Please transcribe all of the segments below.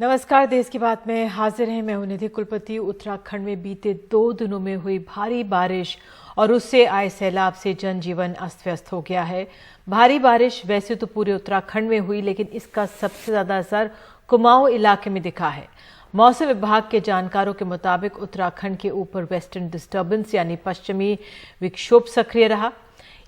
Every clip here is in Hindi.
नमस्कार, देश की बात में हाजिर हैं। मैं हूं निधि कुलपति। उत्तराखंड में बीते 2 दिनों में हुई भारी बारिश और उससे आए सैलाब से जनजीवन अस्त व्यस्त हो गया है। भारी बारिश वैसे तो पूरे उत्तराखंड में हुई, लेकिन इसका सबसे ज्यादा असर कुमाऊं इलाके में दिखा है। मौसम विभाग के जानकारों के मुताबिक उत्तराखंड के ऊपर वेस्टर्न डिस्टर्बेंस यानी पश्चिमी विक्षोभ सक्रिय रहा।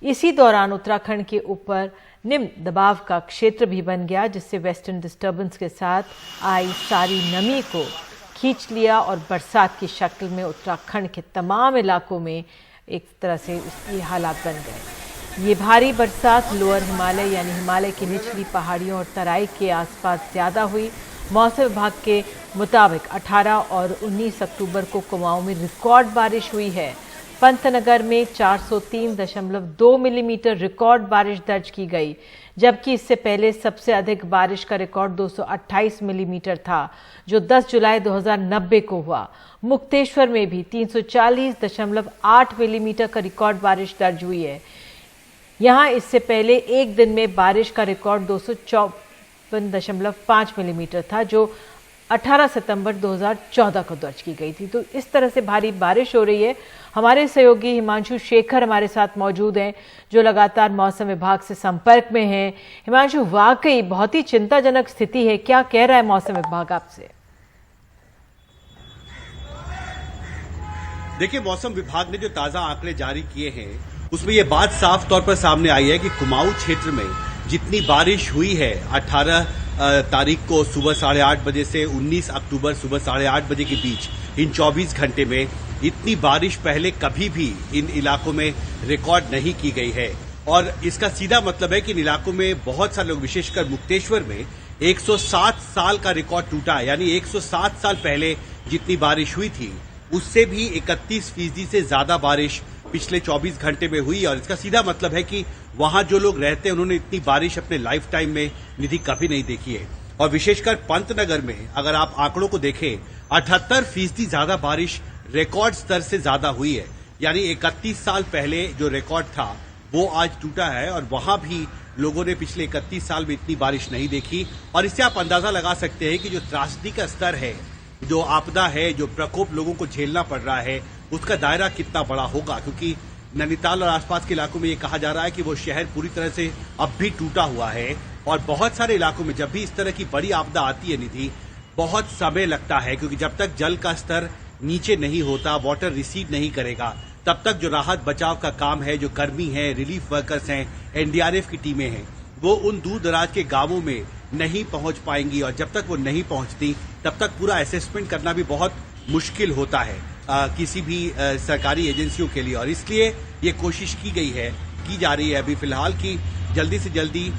इसी दौरान उत्तराखंड के ऊपर निम्न दबाव का क्षेत्र भी बन गया, जिससे वेस्टर्न डिस्टर्बेंस के साथ आई सारी नमी को खींच लिया और बरसात की शक्ल में उत्तराखंड के तमाम इलाकों में एक तरह से ये हालात बन गए। ये भारी बरसात लोअर हिमालय यानी हिमालय की निचली पहाड़ियों और तराई के आसपास ज़्यादा हुई। मौसम विभाग के मुताबिक 18 और 19 अक्टूबर को कुमाऊं में रिकॉर्ड बारिश हुई है। पंतनगर में 403.2 मिलीमीटर रिकॉर्ड बारिश दर्ज की गई, जबकि इससे पहले सबसे अधिक बारिश का रिकॉर्ड 228 मिलीमीटर था, जो 10 जुलाई 2090 को हुआ। मुक्तेश्वर में भी 340.8 मिलीमीटर का रिकॉर्ड बारिश दर्ज हुई है। यहां इससे पहले एक दिन में बारिश का रिकॉर्ड 254.5 मिलीमीटर था, जो 18 सितंबर 2014 को दर्ज की गई थी। तो इस तरह से भारी बारिश हो रही है। हमारे सहयोगी हिमांशु शेखर हमारे साथ मौजूद हैं, जो लगातार मौसम विभाग से संपर्क में हैं। हिमांशु, वाकई बहुत ही चिंताजनक स्थिति है। क्या कह रहा है मौसम विभाग आपसे? देखिए, मौसम विभाग ने जो ताजा आंकड़े जारी किए हैं उसमें ये बात साफ तौर पर सामने आई है कि कुमाऊं क्षेत्र में जितनी बारिश हुई है 18 तारीख को सुबह 8:30 बजे से 19 अक्टूबर सुबह 8:30 बजे के बीच इन 24 घंटे में इतनी बारिश पहले कभी भी इन इलाकों में रिकॉर्ड नहीं की गई है। और इसका सीधा मतलब है कि इन इलाकों में बहुत सारे लोग, विशेषकर मुक्तेश्वर में 107 साल का रिकॉर्ड टूटा है। यानी 107 साल पहले जितनी बारिश हुई थी उससे भी 31% से ज्यादा बारिश पिछले 24 घंटे में हुई। और इसका सीधा मतलब है कि वहां जो लोग रहते हैं उन्होंने इतनी बारिश अपने लाइफ टाइम में निधि कभी नहीं देखी है। और विशेषकर पंतनगर में अगर आप आंकड़ों को देखें, 78% ज्यादा बारिश रिकॉर्ड स्तर से ज्यादा हुई है। यानी 31 साल पहले जो रिकॉर्ड था वो आज टूटा है। और वहां भी लोगों ने पिछले 31 साल में इतनी बारिश नहीं देखी। और इससे आप अंदाजा लगा सकते हैं कि जो त्रासदी का स्तर है, जो आपदा है, जो प्रकोप लोगों को झेलना पड़ रहा है, उसका दायरा कितना बड़ा होगा। क्योंकि नैनीताल और आसपास के इलाकों में ये कहा जा रहा है कि वो शहर पूरी तरह से अब भी टूटा हुआ है। और बहुत सारे इलाकों में जब भी इस तरह की बड़ी आपदा आती है निधि, बहुत समय लगता है, क्योंकि जब तक जल का स्तर नीचे नहीं होता, वाटर रिसीड नहीं करेगा, तब तक जो राहत बचाव का काम है, जो कर्मी है, रिलीफ वर्कर्स हैं, एनडीआरएफ की टीमें हैं, वो उन दूर दराज के गांवों में नहीं पहुंच पाएंगी। और जब तक वो नहीं पहुंचती तब तक पूरा असेसमेंट करना भी बहुत मुश्किल होता है किसी भी सरकारी एजेंसियों के लिए। और इसलिए ये कोशिश की जा रही है अभी फिलहाल कि जल्दी से जल्दी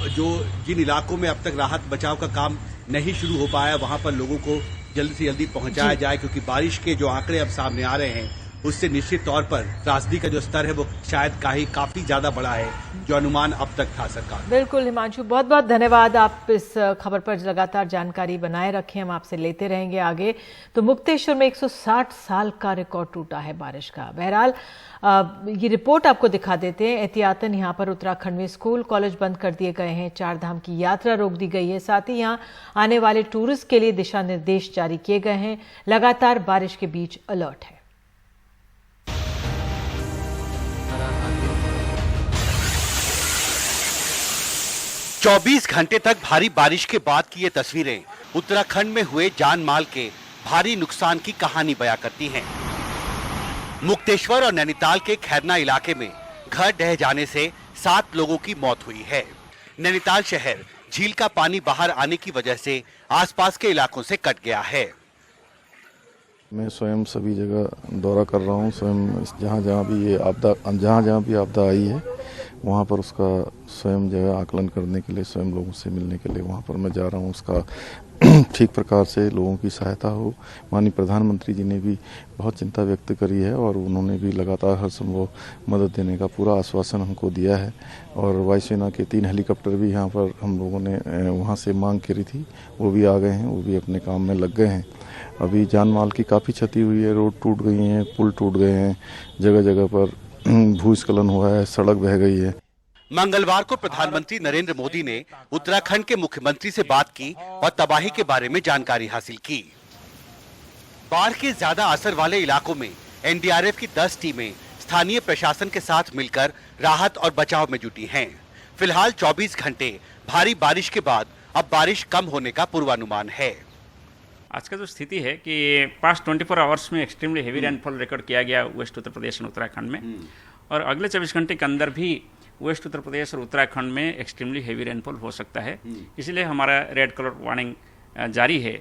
जो जिन इलाकों में अब तक राहत बचाव का काम नहीं शुरू हो पाया, वहां पर लोगों को जल्दी से जल्दी पहुंचाया जाए। क्योंकि बारिश के जो आंकड़े अब सामने आ रहे हैं उससे निश्चित तौर पर त्रासदी का जो स्तर है वो शायद काफी ज्यादा बड़ा है जो अनुमान अब तक था सरकार। बिल्कुल हिमांशु, बहुत बहुत धन्यवाद। आप इस खबर पर लगातार जानकारी बनाए रखें, हम आपसे लेते रहेंगे आगे। तो मुक्तेश्वर में 160 साल का रिकॉर्ड टूटा है बारिश का। बहरहाल ये रिपोर्ट आपको दिखा देते हैं। एहतियातन यहाँ पर उत्तराखंड में स्कूल कॉलेज बंद कर दिए गए हैं, 4 धाम की यात्रा रोक दी गई है, साथ ही यहाँ आने वाले टूरिस्ट के लिए दिशा निर्देश जारी किए गए हैं। लगातार बारिश के बीच अलर्ट है। 24 घंटे तक भारी बारिश के बाद की ये तस्वीरें उत्तराखंड में हुए जान माल के भारी नुकसान की कहानी बयां करती हैं। मुक्तेश्वर और नैनीताल के खैरना इलाके में घर ढह जाने से 7 लोगों की मौत हुई है। नैनीताल शहर झील का पानी बाहर आने की वजह से आसपास के इलाकों से कट गया है। मैं स्वयं सभी जगह दौरा कर रहा हूँ। स्वयं जहाँ जहाँ भी आपदा आई है वहाँ पर उसका स्वयं जो है आकलन करने के लिए, स्वयं लोगों से मिलने के लिए वहाँ पर मैं जा रहा हूँ। उसका ठीक प्रकार से लोगों की सहायता हो। माननीय प्रधानमंत्री जी ने भी बहुत चिंता व्यक्त करी है और उन्होंने भी लगातार हर संभव मदद देने का पूरा आश्वासन हमको दिया है। और वायुसेना के 3 हेलीकॉप्टर भी यहाँ पर हम लोगों ने वहाँ से मांग करी थी, वो भी आ गए हैं, वो भी अपने काम में लग गए हैं। अभी जान माल की काफ़ी क्षति हुई है, रोड टूट गई हैं, पुल टूट गए हैं, जगह जगह पर भूस्खलन हुआ है, सड़क बह गई है। मंगलवार को प्रधानमंत्री नरेंद्र मोदी ने उत्तराखंड के मुख्यमंत्री से बात की और तबाही के बारे में जानकारी हासिल की। बाढ़ के ज्यादा असर वाले इलाकों में एनडीआरएफ की 10 टीमें स्थानीय प्रशासन के साथ मिलकर राहत और बचाव में जुटी हैं। फिलहाल 24 घंटे भारी बारिश के बाद अब बारिश कम होने का पूर्वानुमान है। आज का जो स्थिति है कि पास्ट 24 आवर्स में एक्सट्रीमली हेवी रेनफॉल रिकॉर्ड किया गया वेस्ट उत्तर प्रदेश और उत्तराखंड में, और अगले 24 घंटे के अंदर भी वेस्ट उत्तर प्रदेश और उत्तराखंड में एक्सट्रीमली हेवी रेनफॉल हो सकता है। इसलिए हमारा रेड कलर वार्निंग जारी है।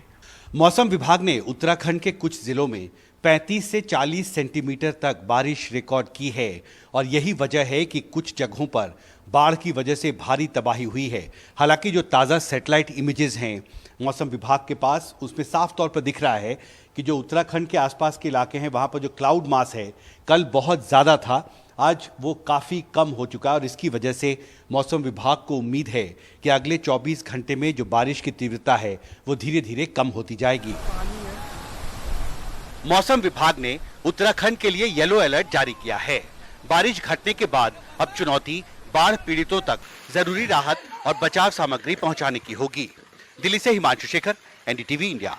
मौसम विभाग ने उत्तराखंड के कुछ जिलों में 35 से 40 सेंटीमीटर तक बारिश रिकॉर्ड की है और यही वजह है कि कुछ जगहों पर बाढ़ की वजह से भारी तबाही हुई है। हालांकि जो ताज़ा सैटेलाइट इमेजेस हैं मौसम विभाग के पास, उसमें साफ तौर पर दिख रहा है कि जो उत्तराखंड के आसपास के इलाके हैं वहाँ पर जो क्लाउड मास है कल बहुत ज़्यादा था, आज वो काफ़ी कम हो चुका है और इसकी वजह से मौसम विभाग को उम्मीद है कि अगले 24 घंटे में जो बारिश की तीव्रता है वो धीरे धीरे कम होती जाएगी। मौसम विभाग ने उत्तराखंड के लिए येलो अलर्ट जारी किया है। बारिश घटने के बाद अब चुनौती बाढ़ पीड़ितों तक जरूरी राहत और बचाव सामग्री पहुंचाने की होगी। दिल्ली से हिमांशु शेखर, एनडीटीवी इंडिया।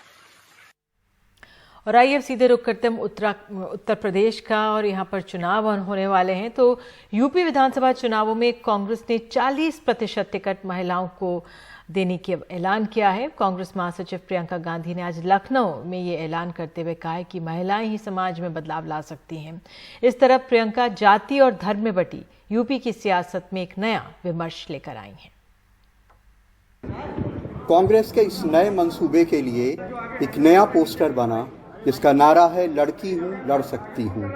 और आइए अब सीधे रुख करते हैं उत्तर प्रदेश का, और यहाँ पर चुनाव होने वाले हैं। तो यूपी विधानसभा चुनावों में कांग्रेस ने 40% टिकट महिलाओं को देने की ऐलान किया है। कांग्रेस महासचिव प्रियंका गांधी ने आज लखनऊ में ये ऐलान करते हुए कहा है कि महिलाएं ही समाज में बदलाव ला सकती हैं। इस तरफ प्रियंका जाति और धर्म में बटी यूपी की सियासत में एक नया विमर्श लेकर आई हैं। कांग्रेस के इस नए मंसूबे के लिए एक नया पोस्टर बना जिसका नारा है लड़की हूं लड़ सकती हूं।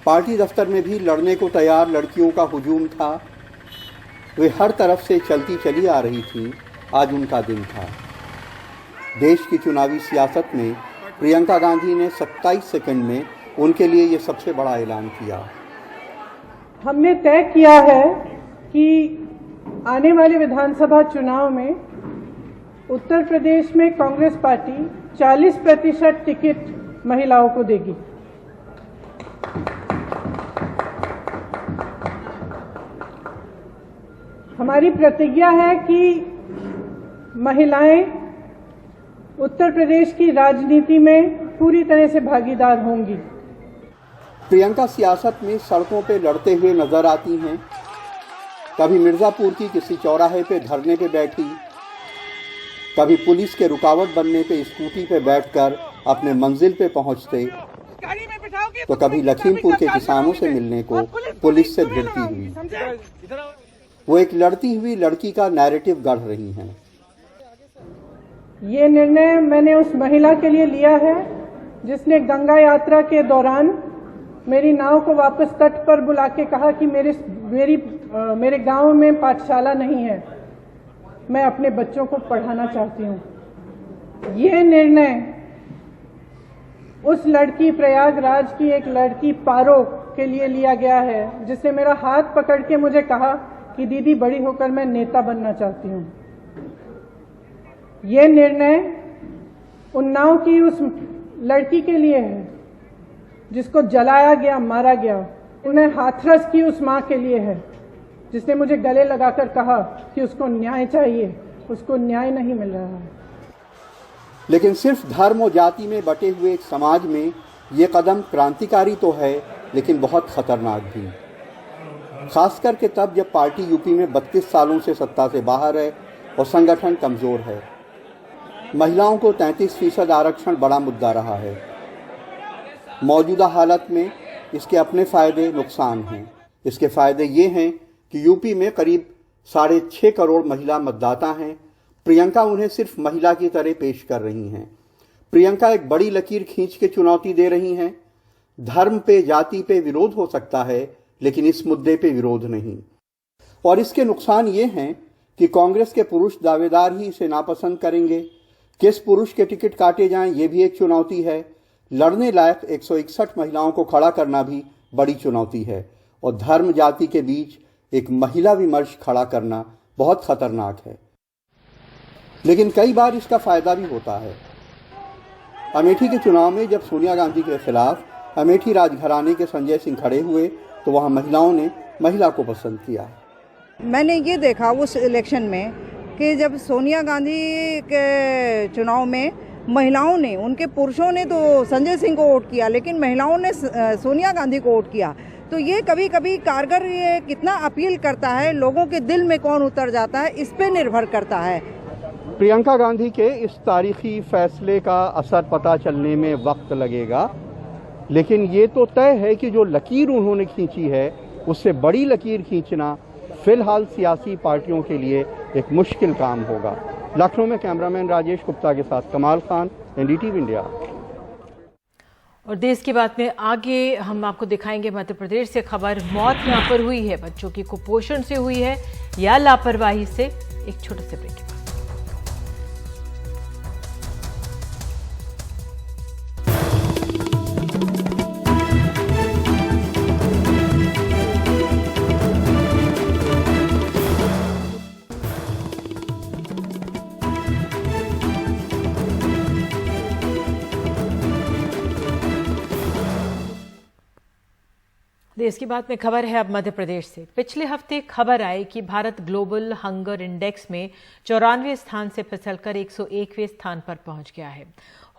पार्टी दफ्तर में भी लड़ने को तैयार लड़कियों का हुजूम था। वे हर तरफ से चलती चली आ रही थी। आज उनका दिन था। देश की चुनावी सियासत में प्रियंका गांधी ने 27 सेकंड में उनके लिए ये सबसे बड़ा ऐलान किया। हमने तय किया है कि आने वाले विधानसभा चुनाव में उत्तर प्रदेश में कांग्रेस पार्टी 40% टिकट महिलाओं को देगी। हमारी प्रतिज्ञा है कि महिलाएं उत्तर प्रदेश की राजनीति में पूरी तरह से भागीदार होंगी। प्रियंका सियासत में सड़कों पे लड़ते हुए नजर आती हैं। कभी मिर्जापुर की किसी चौराहे पे धरने पे बैठी, कभी पुलिस के रुकावट बनने पे स्कूटी पे बैठकर अपने मंजिल पे पहुंचते, तो कभी लखीमपुर के किसानों से मिलने को पुलिस से भिड़ती हुई। वो एक लड़ती हुई लड़की का नैरेटिव गढ़ रही हैं। ये निर्णय मैंने उस महिला के लिए लिया है जिसने गंगा यात्रा के दौरान मेरी नाव को वापस तट पर बुला के कहा कि मेरे गांव में पाठशाला नहीं है, मैं अपने बच्चों को पढ़ाना चाहती हूँ। ये निर्णय उस लड़की, प्रयागराज की एक लड़की पारो के लिए लिया गया है जिसने मेरा हाथ पकड़ के मुझे कहा कि दीदी बड़ी होकर मैं नेता बनना चाहती हूँ। ये निर्णय उन्नाव की उस लड़की के लिए है जिसको जलाया गया, मारा गया। उन्हें हाथरस की उस माँ के लिए है जिसने मुझे गले लगाकर कहा कि उसको न्याय चाहिए, उसको न्याय नहीं मिल रहा है। लेकिन सिर्फ धर्म और जाति में बटे हुए एक समाज में ये कदम क्रांतिकारी तो है, लेकिन बहुत खतरनाक भी। खास करके तब जब पार्टी यूपी में 32 सालों से सत्ता से बाहर है और संगठन कमजोर है। महिलाओं को 33% आरक्षण बड़ा मुद्दा रहा है। मौजूदा हालत में इसके अपने फायदे नुकसान हैं। इसके फायदे ये हैं कि यूपी में करीब 6.5 करोड़ महिला मतदाता हैं। प्रियंका उन्हें सिर्फ महिला की तरह पेश कर रही हैं। प्रियंका एक बड़ी लकीर खींच के चुनौती दे रही हैं। धर्म पे, जाति पे विरोध हो सकता है, लेकिन इस मुद्दे पे विरोध नहीं। और इसके नुकसान ये हैं कि कांग्रेस के पुरुष दावेदार ही इसे नापसंद करेंगे। किस पुरुष के टिकट काटे जाएं, ये भी एक चुनौती है। लड़ने लायक 161 महिलाओं को खड़ा करना भी बड़ी चुनौती है। और धर्म जाति के बीच एक महिला विमर्श खड़ा करना बहुत खतरनाक है। लेकिन कई बार इसका फायदा भी होता है। अमेठी के चुनाव में जब सोनिया गांधी के खिलाफ अमेठी राजघराने के संजय सिंह खड़े हुए तो वहाँ महिलाओं ने महिला को पसंद किया। मैंने ये देखा उस इलेक्शन में कि जब सोनिया गांधी के चुनाव में महिलाओं ने, उनके पुरुषों ने तो संजय सिंह को वोट किया, लेकिन महिलाओं ने सोनिया गांधी को वोट किया। तो ये कभी कभी कारगर ये कितना अपील करता है, लोगों के दिल में कौन उतर जाता है, इस पे निर्भर करता है। प्रियंका गांधी के इस तारीखी फैसले का असर पता चलने में वक्त लगेगा, लेकिन ये तो तय है कि जो लकीर उन्होंने खींची है उससे बड़ी लकीर खींचना फिलहाल सियासी पार्टियों के लिए एक मुश्किल काम होगा। लखनऊ में कैमरामैन राजेश गुप्ता के साथ कमाल खान, एनडीटीवी इंडिया। और देश की बात में आगे हम आपको दिखाएंगे मध्य प्रदेश से खबर। मौत यहां पर हुई है, बच्चों की कुपोषण से हुई है या लापरवाही से। एक छोटे से ब्रेक के बाद। देश की बात में खबर है अब मध्य प्रदेश से। पिछले हफ्ते खबर आई कि भारत ग्लोबल हंगर इंडेक्स में 94वें स्थान से फिसलकर 101वें स्थान पर पहुंच गया है।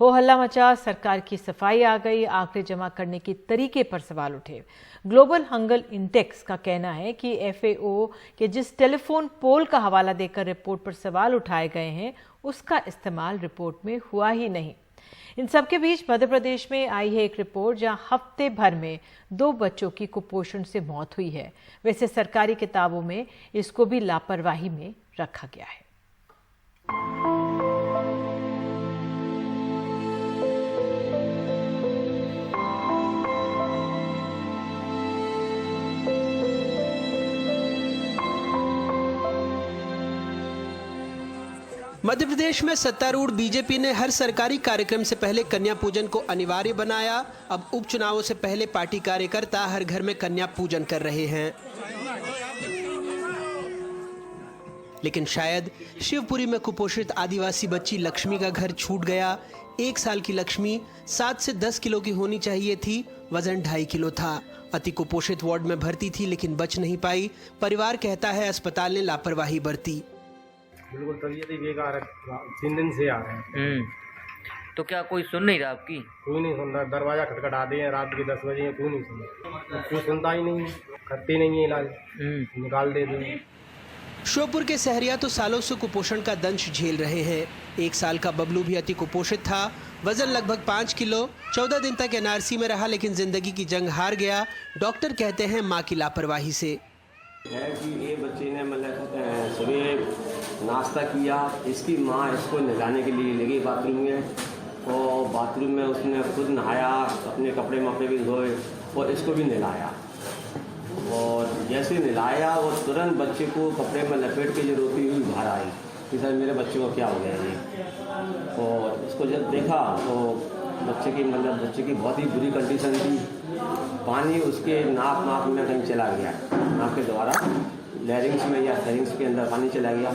हो हल्ला मचा, सरकार की सफाई आ गई, आंकड़े जमा करने के तरीके पर सवाल उठे। ग्लोबल हंगर इंडेक्स का कहना है कि FAO के जिस टेलीफोन पोल का हवाला देकर रिपोर्ट पर सवाल उठाए गए हैं, उसका इस्तेमाल रिपोर्ट में हुआ ही नहीं। इन सबके बीच मध्य प्रदेश में आई है एक रिपोर्ट जहां हफ्ते भर में 2 बच्चों की कुपोषण से मौत हुई है। वैसे सरकारी किताबों में इसको भी लापरवाही में रखा गया है। मध्य प्रदेश में सत्तारूढ़ बीजेपी ने हर सरकारी कार्यक्रम से पहले कन्या पूजन को अनिवार्य बनाया। अब उपचुनावों से पहले पार्टी कार्यकर्ता हर घर में कन्या पूजन कर रहे हैं। लेकिन शायद शिवपुरी में कुपोषित आदिवासी बच्ची लक्ष्मी का घर छूट गया। 1 साल की लक्ष्मी 7 से 10 किलो की होनी चाहिए थी, वजन 2.5 किलो था। अति कुपोषित वार्ड में भर्ती थी लेकिन बच नहीं पाई। परिवार कहता है अस्पताल ने लापरवाही बरती। बिल्कुल तबीयत ही बेकार है, 3 दिन से आ रहे हैं। तो क्या कोई सुन नहीं रहा आपकी? कोई नहीं सुन रहा। दरवाजा खटखटा दिए हैं रात के 10 बजे, कोई नहीं सुन, कोई सुनता ही नहीं, करते नहीं है इलाज, निकाल देते हैं। श्योपुर के सहरिया तो सालों से कुपोषण का दंश झेल रहे हैं। 1 साल का बबलू भी अति कुपोषित था, वजन लगभग 5 किलो। 14 दिन तक NRC में रहा लेकिन जिंदगी की जंग हार गया। डॉक्टर कहते हैं माँ की लापरवाही से है कि ये बच्चे ने मतलब सुबह नाश्ता किया, इसकी माँ इसको नहलाने के लिए लगी बाथरूम में, और बाथरूम में उसने खुद नहाया, अपने कपड़े मपड़े भी धोए और इसको भी नहलाया। और जैसे नहलाया वो तुरंत बच्चे को कपड़े में लपेट के जो रोती हुई बाहर आई कि सर मेरे बच्चे को क्या हो गया ये। और इसको जब देखा तो बच्चे की बहुत ही बुरी कंडीशन थी। पानी उसके नाक में कहीं चला गया, नाक के द्वारा लैरिंग्स में या फेरिंग्स के अंदर पानी चला गया।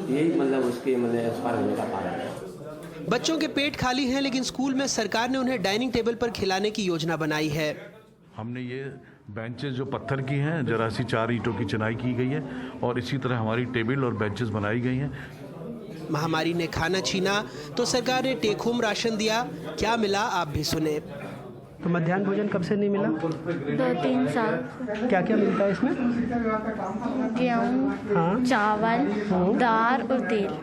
यही उसके एक्सपायर होने का कारण है। बच्चों के पेट खाली हैं लेकिन स्कूल में सरकार ने उन्हें डाइनिंग टेबल पर खिलाने की योजना बनाई है। हमने ये बेंचेस जो पत्थर की हैं, जरा सी 4 ईंटों की चिनाई की गई है और इसी तरह हमारी टेबल और बेंचेस बनाई गई हैं। महामारी ने खाना छीना तो सरकार ने टेक होम राशन दिया। क्या मिला आप भी सुने। तो मध्याह्न भोजन कब से नहीं मिला? 2-3 साल। क्या क्या मिलता है इसमें? गेहूँ, चावल, दाल और तेल।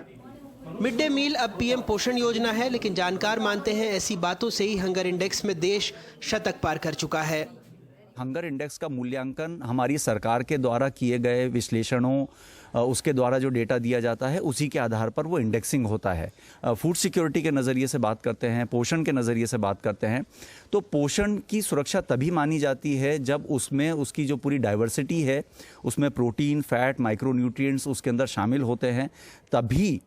मिड डे मील अब PM पोषण योजना है, लेकिन जानकार मानते हैं ऐसी बातों से ही हंगर इंडेक्स में देश शतक पार कर चुका है। हंगर इंडेक्स का मूल्यांकन हमारी सरकार के द्वारा किए गए विश्लेषणों, उसके द्वारा जो डेटा दिया जाता है उसी के आधार पर वो इंडेक्सिंग होता है। फूड सिक्योरिटी के नज़रिए से बात करते हैं, पोषण के नज़रिए से बात करते हैं, तो पोषण की सुरक्षा तभी मानी जाती है जब उसमें उसकी जो पूरी डाइवर्सिटी है, उसमें प्रोटीन, फैट, माइक्रोन्यूट्रिएंट्स उसके अंदर शामिल होते हैं, तभी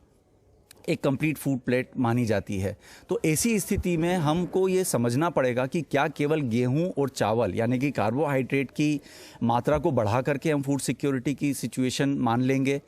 एक कंप्लीट फूड प्लेट मानी जाती है। तो ऐसी स्थिति में हमको ये समझना पड़ेगा कि क्या केवल गेहूं और चावल यानी कि कार्बोहाइड्रेट की मात्रा को बढ़ा करके हम फूड सिक्योरिटी की सिचुएशन मान लेंगे।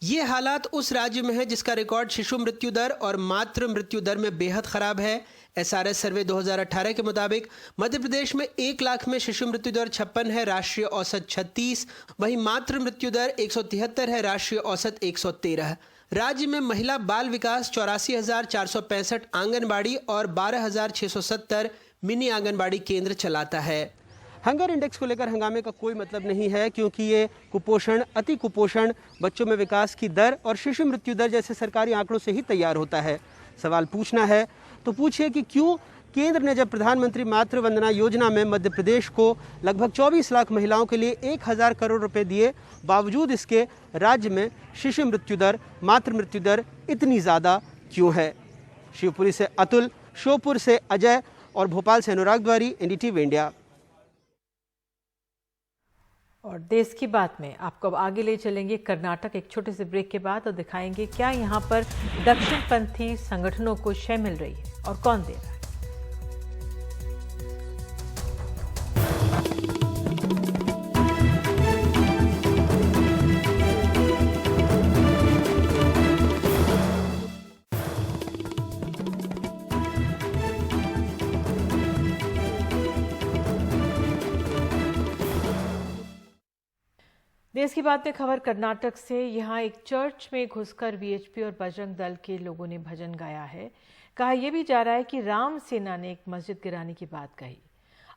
ये हालात उस राज्य में है जिसका रिकॉर्ड शिशु मृत्यु दर और मातृ मृत्यु दर में बेहद खराब है। SRS सर्वे 2018 के मुताबिक मध्य प्रदेश में 1 लाख में शिशु मृत्यु दर 56 है, राष्ट्रीय औसत 36। वहीं मातृ मृत्यु दर 173 है, राष्ट्रीय औसत 113। राज्य में महिला बाल विकास 84,465 आंगनबाड़ी और 12,670 मिनी आंगनबाड़ी केंद्र चलाता है। हंगर इंडेक्स को लेकर हंगामे का कोई मतलब नहीं है, क्योंकि ये कुपोषण, अति कुपोषण, बच्चों में विकास की दर और शिशु मृत्यु दर जैसे सरकारी आंकड़ों से ही तैयार होता है। सवाल पूछना है तो पूछिए कि क्यों केंद्र ने जब प्रधानमंत्री मातृ वंदना योजना में मध्य प्रदेश को लगभग 24 लाख महिलाओं के लिए 1,000 करोड़ रुपए दिए, बावजूद इसके राज्य में शिशु मृत्यु दर, मातृ मृत्यु दर इतनी ज़्यादा क्यों है। शिवपुरी से अतुल, श्योपुर से अजय और भोपाल से अनुराग द्वारी, NDTV इंडिया। और देश की बात में आपको अब आगे ले चलेंगे कर्नाटक एक छोटे से ब्रेक के बाद और दिखाएंगे क्या यहाँ पर दक्षिणपंथी संगठनों को शय मिल रही है और कौन दे रहा है। देश की बात में खबर कर्नाटक से। यहाँ एक चर्च में घुसकर VHP और बजरंग दल के लोगों ने भजन गाया है। कहा यह भी जा रहा है कि राम सेना ने एक मस्जिद गिराने की बात कही।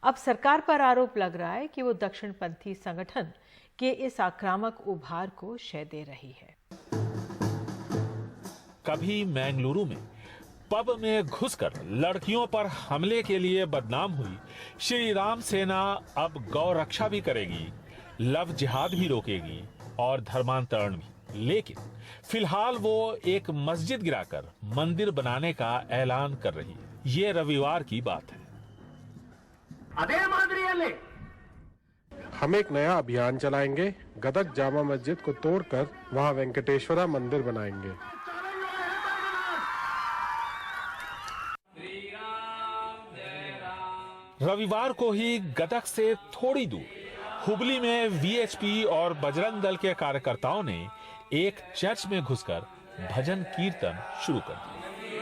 अब सरकार पर आरोप लग रहा है कि वो दक्षिणपंथी संगठन के इस आक्रामक उभार को शय दे रही है। कभी मैंगलुरु में पब में घुसकर लड़कियों पर हमले के लिए बदनाम हुई श्री राम सेना अब गौ रक्षा भी करेगी, लव जिहाद भी रोकेगी और धर्मांतरण भी। लेकिन फिलहाल वो एक मस्जिद गिराकर मंदिर बनाने का ऐलान कर रही है। ये रविवार की बात है। हम एक नया अभियान चलाएंगे। गदग जामा मस्जिद को तोड़कर वहां वेंकटेश्वरा मंदिर बनाएंगे। रविवार को ही गदग से थोड़ी दूर हुबली में VHP और बजरंग दल के कार्यकर्ताओं ने एक चर्च में घुसकर भजन कीर्तन शुरू कर दिया।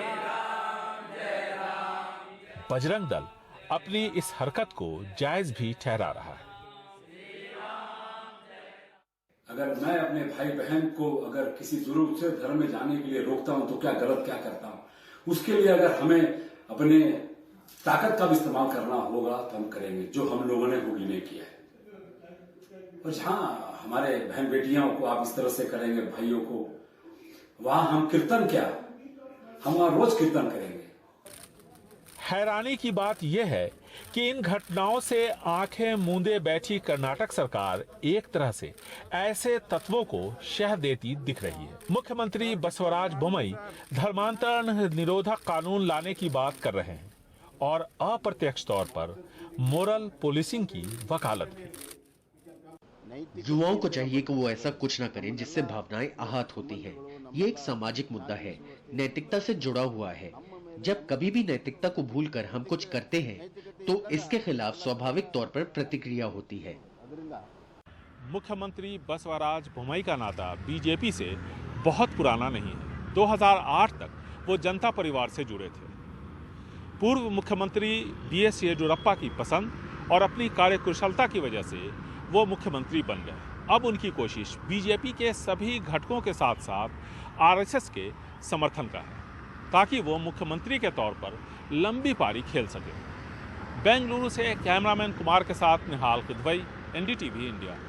बजरंग दल अपनी इस हरकत को जायज भी ठहरा रहा है। अगर मैं अपने भाई बहन को अगर किसी जरूरत से धर्म में जाने के लिए रोकता हूं तो क्या गलत क्या करता हूं। उसके लिए अगर हमें अपने ताकत का भी इस्तेमाल करना होगा तो हम करेंगे, जो हम लोगों ने हुबली में किया है। और जहां हमारे बहन बेटियों को आप इस तरह से करेंगे, भाइयों को, वहां हम कीर्तन क्या, हम वहां रोज कीर्तन करेंगे। हैरानी की बात यह है कि इन घटनाओं से आंखें मूंदे बैठी कर्नाटक सरकार एक तरह से ऐसे तत्वों को शह देती दिख रही है। मुख्यमंत्री बसवराज बोम्मई धर्मांतरण निरोधक कानून लाने की बात कर रहे हैं और अप्रत्यक्ष तौर पर मोरल पुलिसिंग की वकालत भी। युवाओं को चाहिए कि वो ऐसा कुछ ना करें जिससे भावनाएं आहत होती हैं। ये एक सामाजिक मुद्दा है, नैतिकता से जुड़ा हुआ है। जब कभी भी नैतिकता को भूलकर हम कुछ करते हैं तो इसके खिलाफ स्वाभाविक तौर पर प्रतिक्रिया होती है। मुख्यमंत्री बसवराज बोम्मई का नाता बीजेपी से बहुत पुराना नहीं है। 2008 तक वो जनता परिवार से जुड़े थे। पूर्व मुख्यमंत्री BS येडियुरप्पा की पसंद और अपनी कार्यकुशलता की वजह से वो मुख्यमंत्री बन गए। अब उनकी कोशिश बीजेपी के सभी घटकों के साथ साथ RSS के समर्थन का है, ताकि वो मुख्यमंत्री के तौर पर लंबी पारी खेल सके। बेंगलुरु से कैमरामैन कुमार के साथ निहाल किदवई, NDTV इंडिया।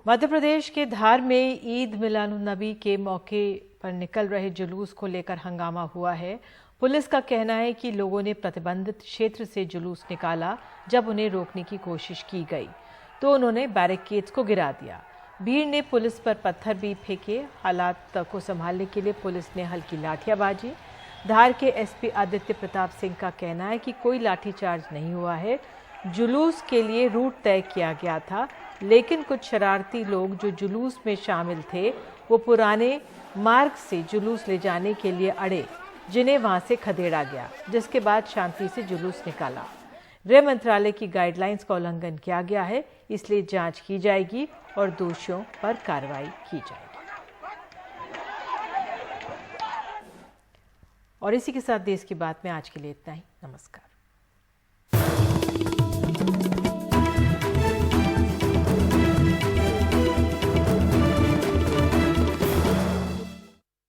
मध्य प्रदेश के धार में ईद मिलादुन्नबी के मौके पर निकल रहे जुलूस को लेकर हंगामा हुआ है। पुलिस का कहना है कि लोगों ने प्रतिबंधित क्षेत्र से जुलूस निकाला। जब उन्हें रोकने की कोशिश की गई तो उन्होंने बैरिकेड्स को गिरा दिया। भीड़ ने पुलिस पर पत्थर भी फेंके। हालात को संभालने के लिए पुलिस ने हल्की लाठियां बाजी। धार के SP आदित्य प्रताप सिंह का कहना है कि कोई लाठीचार्ज नहीं हुआ है। जुलूस के लिए रूट तय किया गया था, लेकिन कुछ शरारती लोग जो जुलूस में शामिल थे वो पुराने मार्ग से जुलूस ले जाने के लिए अड़े, जिन्हें वहां से खदेड़ा गया, जिसके बाद शांति से जुलूस निकाला। गृह मंत्रालय की गाइडलाइंस का उल्लंघन किया गया है, इसलिए जांच की जाएगी और दोषियों पर कार्रवाई की जाएगी। और इसी के साथ देश की बात में आज के लिए इतना ही। नमस्कार।